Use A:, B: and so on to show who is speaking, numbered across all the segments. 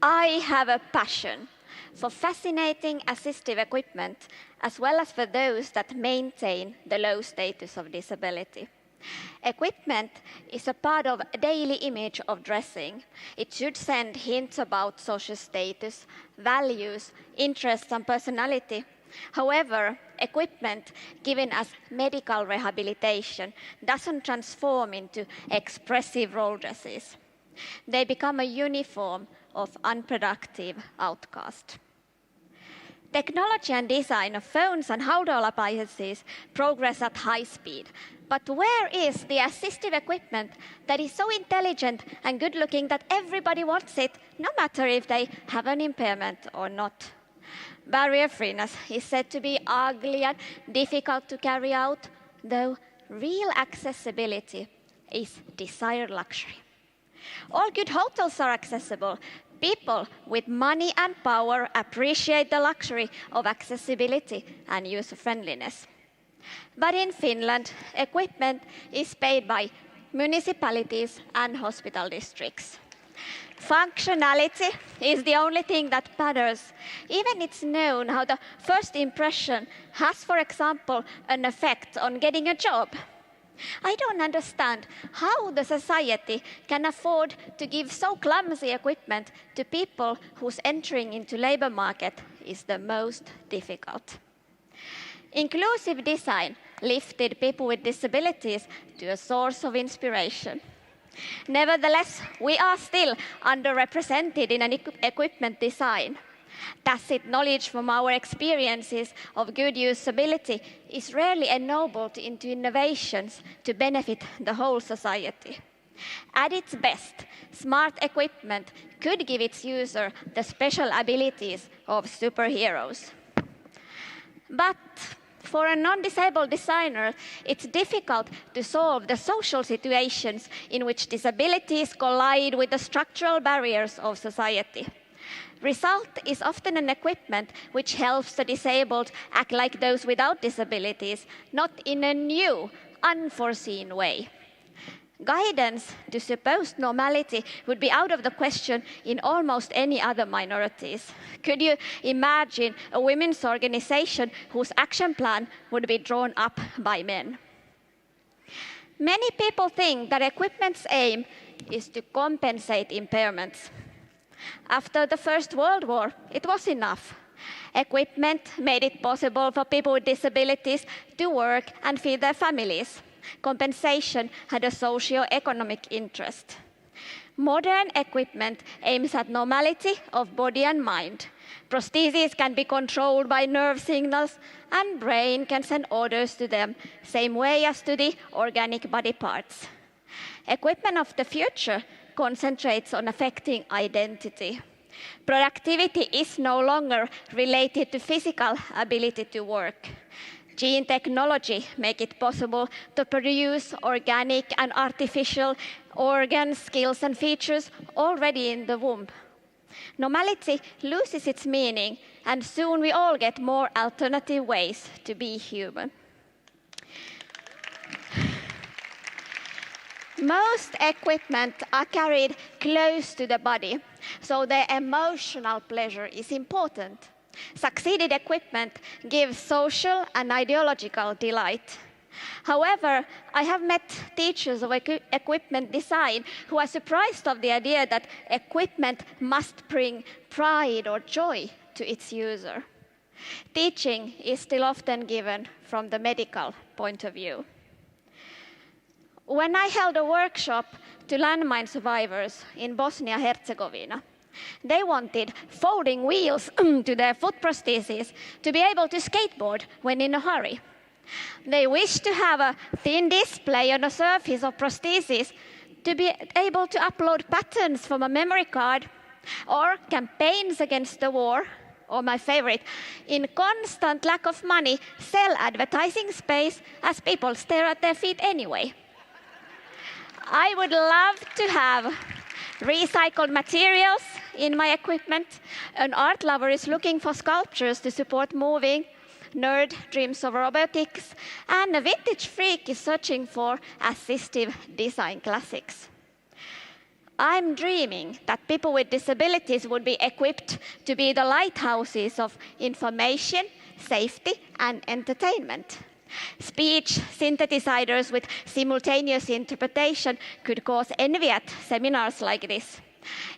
A: I have a passion for fascinating assistive equipment, as well as for those that maintain the low status of disability. Equipment is a part of daily image of dressing. It should send hints about social status, values, interests, and personality. However, equipment given as medical rehabilitation doesn't transform into expressive role dresses. They become a uniform of unproductive outcast. Technology and design of phones and household appliances progress at high speed. But where is the assistive equipment that is so intelligent and good looking that everybody wants it, no matter if they have an impairment or not? Barrier freeness is said to be ugly and difficult to carry out, though real accessibility is desired luxury. All good hotels are accessible. People with money and power appreciate the luxury of accessibility and user-friendliness. But in Finland, equipment is paid by municipalities and hospital districts. Functionality is the only thing that matters. Even it's known how the first impression has, for example, an effect on getting a job. I don't understand how the society can afford to give so clumsy equipment to people whose entering into labor market is the most difficult. Inclusive design lifted people with disabilities to a source of inspiration. Nevertheless, we are still underrepresented in an equipment design. Tacit knowledge from our experiences of good usability is rarely ennobled into innovations to benefit the whole society. At its best, smart equipment could give its user the special abilities of superheroes. But for a non-disabled designer, it's difficult to solve the social situations in which disabilities collide with the structural barriers of society. Result is often an equipment which helps the disabled act like those without disabilities, not in a new, unforeseen way. Guidance to supposed normality would be out of the question in almost any other minorities. Could you imagine a women's organization whose action plan would be drawn up by men? Many people think that equipment's aim is to compensate impairments. After the First World War, it was enough. Equipment made it possible for people with disabilities to work and feed their families. Compensation had a socio-economic interest. Modern equipment aims at normality of body and mind. Prostheses can be controlled by nerve signals, and brain can send orders to them, same way as to the organic body parts. Equipment of the future concentrates on affecting identity. Productivity is no longer related to physical ability to work. Gene technology makes it possible to produce organic and artificial organs, skills, and features already in the womb. Normality loses its meaning, and soon we all get more alternative ways to be human. Most equipment are carried close to the body, so their emotional pleasure is important. Succeeded equipment gives social and ideological delight. However, I have met teachers of equipment design who are surprised of the idea that equipment must bring pride or joy to its user. Teaching is still often given from the medical point of view. When I held a workshop to landmine survivors in Bosnia-Herzegovina, they wanted folding wheels to their foot prostheses to be able to skateboard when in a hurry. They wished to have a thin display on the surface of prostheses to be able to upload patterns from a memory card, or campaigns against the war, or my favorite, in constant lack of money, sell advertising space as people stare at their feet anyway. I would love to have recycled materials in my equipment. An art lover is looking for sculptures to support moving. Nerd dreams of robotics. And a vintage freak is searching for assistive design classics. I'm dreaming that people with disabilities would be equipped to be the lighthouses of information, safety, and entertainment. Speech synthesizers with simultaneous interpretation could cause envy at seminars like this.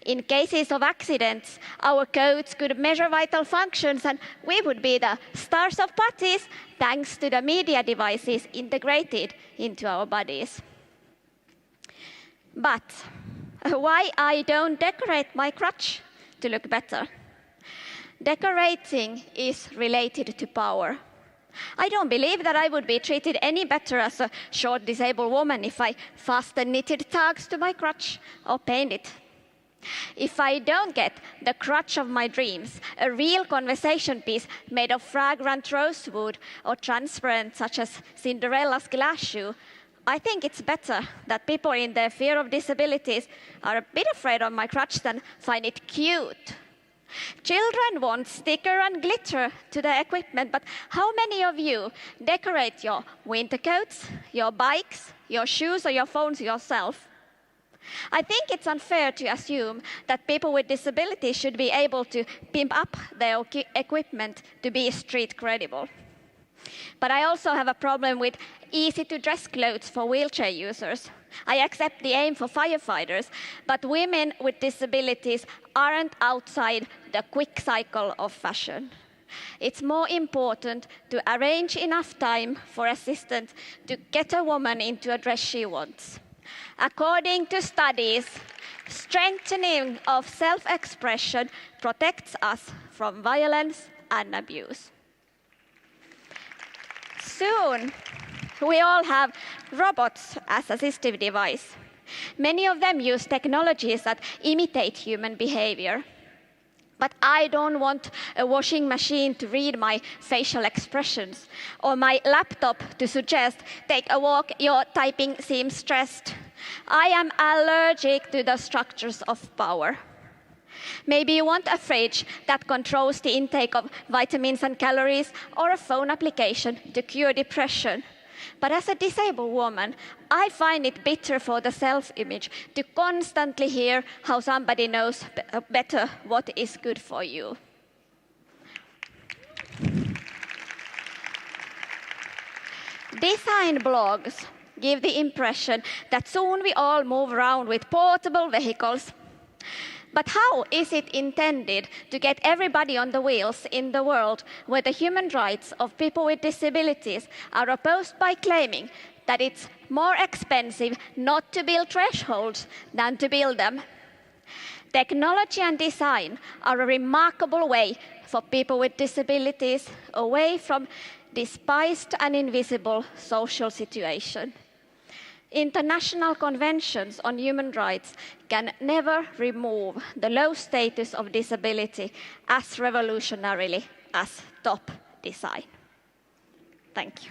A: In cases of accidents, our codes could measure vital functions and we would be the stars of parties thanks to the media devices integrated into our bodies. But why I don't decorate my crutch to look better? Decorating is related to power. I don't believe that I would be treated any better as a short disabled woman if I fasten knitted tags to my crutch or paint it. If I don't get the crutch of my dreams, a real conversation piece made of fragrant rosewood or transparent such as Cinderella's glass shoe, I think it's better that people in their fear of disabilities are a bit afraid of my crutch than find it cute. Children want sticker and glitter to their equipment, but how many of you decorate your winter coats, your bikes, your shoes, or your phones yourself? I think it's unfair to assume that people with disabilities should be able to pimp up their equipment to be street credible. But I also have a problem with easy-to-dress clothes for wheelchair users. I accept the aim for firefighters, but women with disabilities aren't outside the quick cycle of fashion. It's more important to arrange enough time for assistance to get a woman into a dress she wants. According to studies, strengthening of self-expression protects us from violence and abuse. Soon, we all have robots as assistive device. Many of them use technologies that imitate human behavior. But I don't want a washing machine to read my facial expressions or my laptop to suggest, take a walk, your typing seems stressed. I am allergic to the structures of power. Maybe you want a fridge that controls the intake of vitamins and calories or a phone application to cure depression. But as a disabled woman, I find it bitter for the self-image to constantly hear how somebody knows better what is good for you. Design blogs give the impression that soon we all move around with portable vehicles. But how is it intended to get everybody on the wheels in the world where the human rights of people with disabilities are opposed by claiming that it's more expensive not to build thresholds than to build them? Technology and design are a remarkable way for people with disabilities away from despised and invisible social situation. International conventions on human rights can never remove the low status of disability as revolutionarily as top design. Thank you.